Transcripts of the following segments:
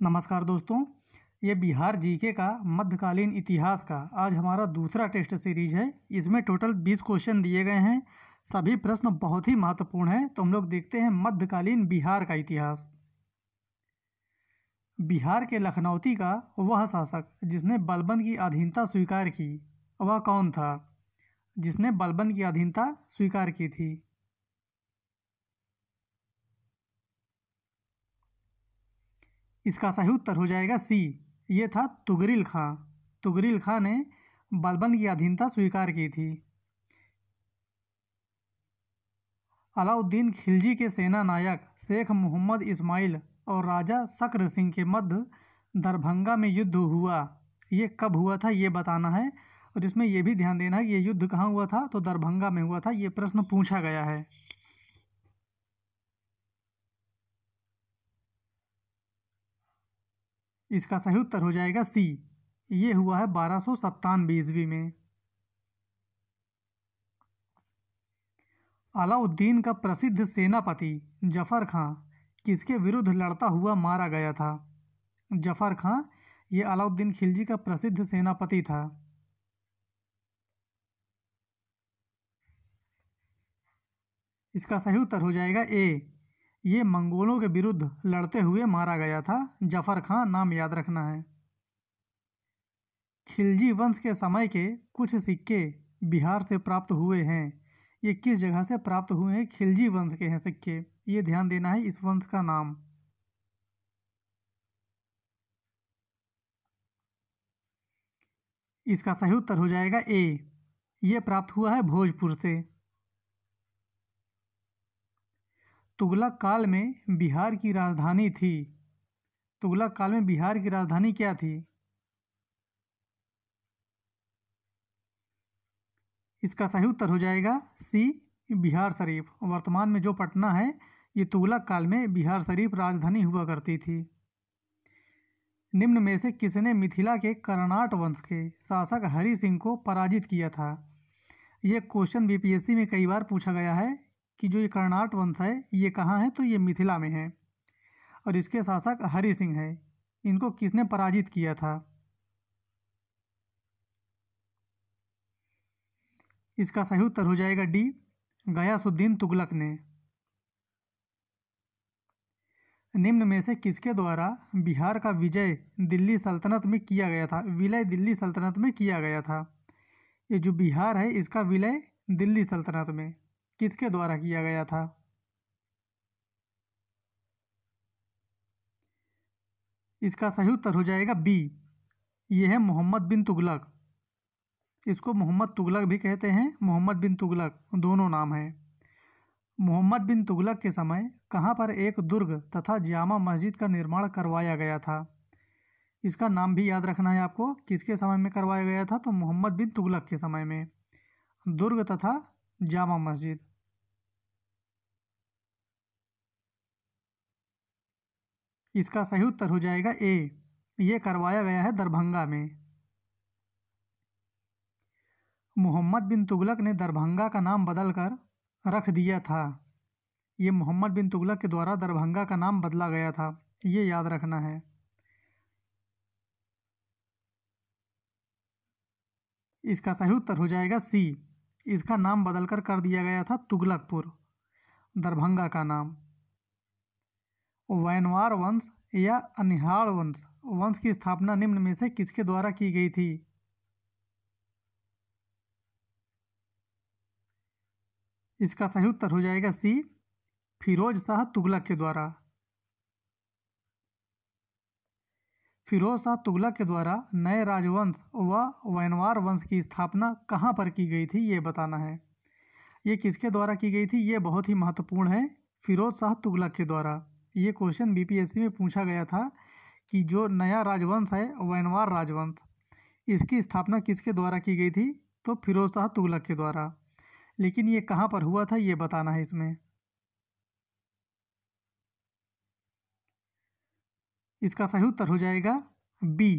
नमस्कार दोस्तों, ये बिहार जीके का मध्यकालीन इतिहास का आज हमारा दूसरा टेस्ट सीरीज है। इसमें टोटल 20 क्वेश्चन दिए गए हैं। सभी प्रश्न बहुत ही महत्वपूर्ण हैं। तो हम लोग देखते हैं मध्यकालीन बिहार का इतिहास। बिहार के लखनौती का वह शासक जिसने बलबन की अधीनता स्वीकार की, वह कौन था? जिसने बलबन की अधीनता स्वीकार की थी। इसका सही उत्तर हो जाएगा सी, ये था तुगरिल खां। तुगरिल खां ने बलबन की अधीनता स्वीकार की थी। अलाउद्दीन खिलजी के सेना नायक शेख मोहम्मद इस्माइल और राजा शक्र सिंह के मध्य दरभंगा में युद्ध हुआ, ये कब हुआ था ये बताना है। और इसमें यह भी ध्यान देना है कि ये युद्ध कहाँ हुआ था, तो दरभंगा में हुआ था। ये प्रश्न पूछा गया है। इसका सही उत्तर हो जाएगा सी, ये हुआ है 1297 ईस्वी में। अलाउद्दीन का प्रसिद्ध सेनापति जफर खां किसके विरुद्ध लड़ता हुआ मारा गया था? जफर खां ये अलाउद्दीन खिलजी का प्रसिद्ध सेनापति था। इसका सही उत्तर हो जाएगा ए, ये मंगोलों के विरुद्ध लड़ते हुए मारा गया था। जफर खां नाम याद रखना है। खिलजी वंश के समय के कुछ सिक्के बिहार से प्राप्त हुए हैं। ये किस जगह से प्राप्त हुए हैं? खिलजी वंश के हैं सिक्के। ये ध्यान देना है इस वंश का नाम। इसका सही उत्तर हो जाएगा ए, ये प्राप्त हुआ है भोजपुर से। तुगलक काल में बिहार की राजधानी थी। तुगलक काल में बिहार की राजधानी क्या थी? इसका सही उत्तर हो जाएगा सी, बिहार शरीफ। वर्तमान में जो पटना है, ये तुगलक काल में बिहार शरीफ राजधानी हुआ करती थी। निम्न में से किसने मिथिला के कर्नाट वंश के शासक हरि सिंह को पराजित किया था? ये क्वेश्चन बीपीएससी में कई बार पूछा गया है कि जो ये कर्नाट वंश है ये कहाँ है, तो ये मिथिला में है और इसके शासक हरि सिंह है। इनको किसने पराजित किया था? इसका सही उत्तर हो जाएगा डी, गयासुद्दीन तुगलक ने। निम्न में से किसके द्वारा बिहार का विजय दिल्ली सल्तनत में किया गया था? विलय दिल्ली सल्तनत में किया गया था। ये जो बिहार है इसका विलय दिल्ली सल्तनत में किसके द्वारा किया गया था? इसका सही उत्तर हो जाएगा बी, ये है मोहम्मद बिन तुगलक। इसको मोहम्मद तुगलक भी कहते हैं, मोहम्मद बिन तुगलक, दोनों नाम हैं। मोहम्मद बिन तुगलक के समय कहाँ पर एक दुर्ग तथा जामा मस्जिद का निर्माण करवाया गया था? इसका नाम भी याद रखना है आपको। किसके समय में करवाया गया था? तो मोहम्मद बिन तुगलक के समय में दुर्ग तथा जामा मस्जिद। इसका सही उत्तर हो जाएगा ए, ये करवाया गया है दरभंगा में। मोहम्मद बिन तुगलक ने दरभंगा का नाम बदलकर रख दिया था। ये मोहम्मद बिन तुगलक के द्वारा दरभंगा का नाम बदला गया था, ये याद रखना है। इसका सही उत्तर हो जाएगा सी, इसका नाम बदलकर कर दिया गया था तुगलकपुर, दरभंगा का नाम। वैनवार वंश या अनिहाल वंश वंश की स्थापना निम्न में से किसके द्वारा की गई थी? इसका सही उत्तर हो जाएगा सी, फिरोज शाह तुगलक के द्वारा। फिरोज शाह तुगलक के द्वारा नए राजवंश व वैनवार वंश की स्थापना कहाँ पर की गई थी ये बताना है। ये किसके द्वारा की गई थी? ये बहुत ही महत्वपूर्ण है, फिरोज शाह तुगलक के द्वारा। ये क्वेश्चन बीपीएससी में पूछा गया था कि जो नया राजवंश है वैनवार राजवंश, इसकी स्थापना किसके द्वारा की गई थी? तो फिरोज शाह तुगलक के द्वारा। लेकिन ये कहाँ पर हुआ था ये बताना है इसमें। इसका सही उत्तर हो जाएगा बी,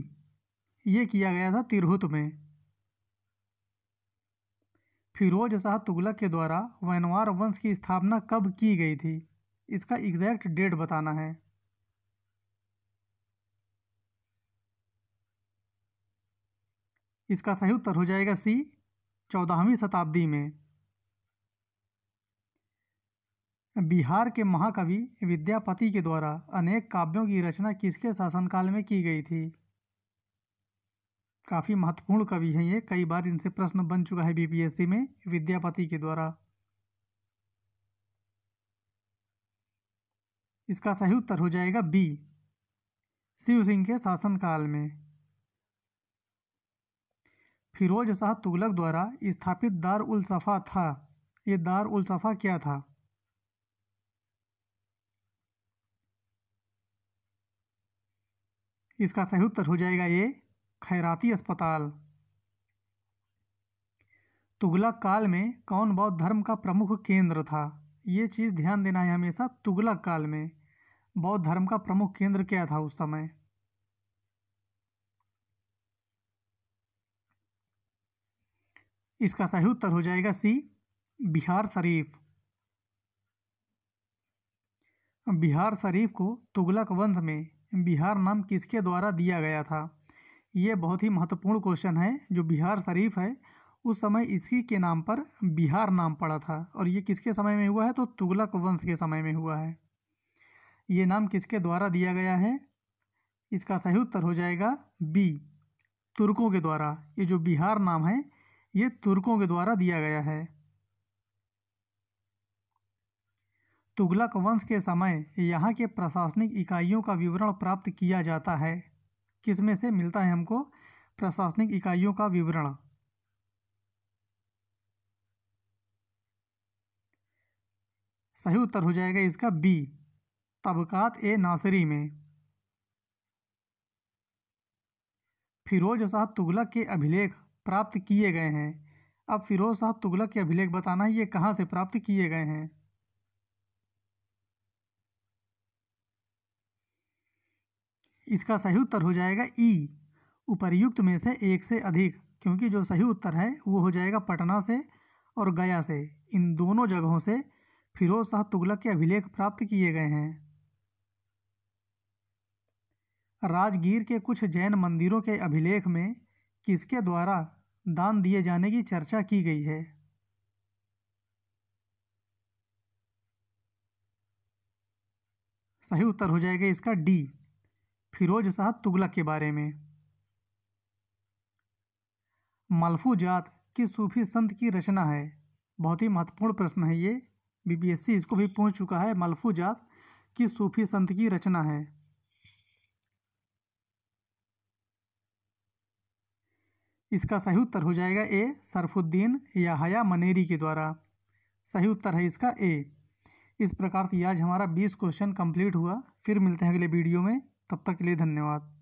ये किया गया था तिरहुत में। फिरोज शाह तुगलक के द्वारा वैनवार वंश की स्थापना कब की गई थी? इसका एग्जैक्ट डेट बताना है। इसका सही उत्तर हो जाएगा सी, 14वीं शताब्दी में। बिहार के महाकवि विद्यापति के द्वारा अनेक काव्यों की रचना किसके शासनकाल में की गई थी? काफ़ी महत्वपूर्ण कवि हैं ये, कई बार इनसे प्रश्न बन चुका है बीपीएससी में, विद्यापति के द्वारा। इसका सही उत्तर हो जाएगा बी, शिव सिंह के शासनकाल में। फिरोज शाह तुगलक द्वारा स्थापित दार उल सफ़ा था, ये दार उल सफ़ा क्या था? इसका सही उत्तर हो जाएगा ये, खैराती अस्पताल। तुगलक काल में कौन बौद्ध धर्म का प्रमुख केंद्र था? ये चीज़ ध्यान देना है हमेशा, तुगलक काल में बौद्ध धर्म का प्रमुख केंद्र क्या था उस समय? इसका सही उत्तर हो जाएगा सी, बिहार शरीफ। बिहार शरीफ को तुगलक वंश में बिहार नाम किसके द्वारा दिया गया था? ये बहुत ही महत्वपूर्ण क्वेश्चन है। जो बिहार शरीफ है उस समय इसी के नाम पर बिहार नाम पड़ा था, और ये किसके समय में हुआ है? तो तुगलक वंश के समय में हुआ है। ये नाम किसके द्वारा दिया गया है? इसका सही उत्तर हो जाएगा बी, तुर्कों के द्वारा। ये जो बिहार नाम है ये तुर्कों के द्वारा दिया गया है। तुगलक वंश के समय यहाँ के प्रशासनिक इकाइयों का विवरण प्राप्त किया जाता है। किस में से मिलता है हमको प्रशासनिक इकाइयों का विवरण? सही उत्तर हो जाएगा इसका बी, तबकात ए नासिरी में। फिरोज शाह तुगलक के अभिलेख प्राप्त किए गए हैं। अब फिरोज शाह तुगलक के अभिलेख बताना है, ये कहाँ से प्राप्त किए गए हैं? इसका सही उत्तर हो जाएगा ई, उपर्युक्त में से एक से अधिक, क्योंकि जो सही उत्तर है वो हो जाएगा पटना से और गया से। इन दोनों जगहों से फिरोज शाह तुगलक के अभिलेख प्राप्त किए गए हैं। राजगीर के कुछ जैन मंदिरों के अभिलेख में किसके द्वारा दान दिए जाने की चर्चा की गई है? सही उत्तर हो जाएगा इसका डी, फिरोज शाह तुगलक के बारे में। मलफूजात किस सूफी संत की रचना है? बहुत ही महत्वपूर्ण प्रश्न है ये, बीपीएससी इसको भी पूछ चुका है। मलफूजात किस सूफी संत की रचना है? इसका सही उत्तर हो जाएगा ए, सरफुद्दीन याहया मनेरी के द्वारा। सही उत्तर है इसका ए। इस प्रकार से आज हमारा 20 क्वेश्चन कंप्लीट हुआ। फिर मिलते हैं अगले वीडियो में, तब तक के लिए धन्यवाद।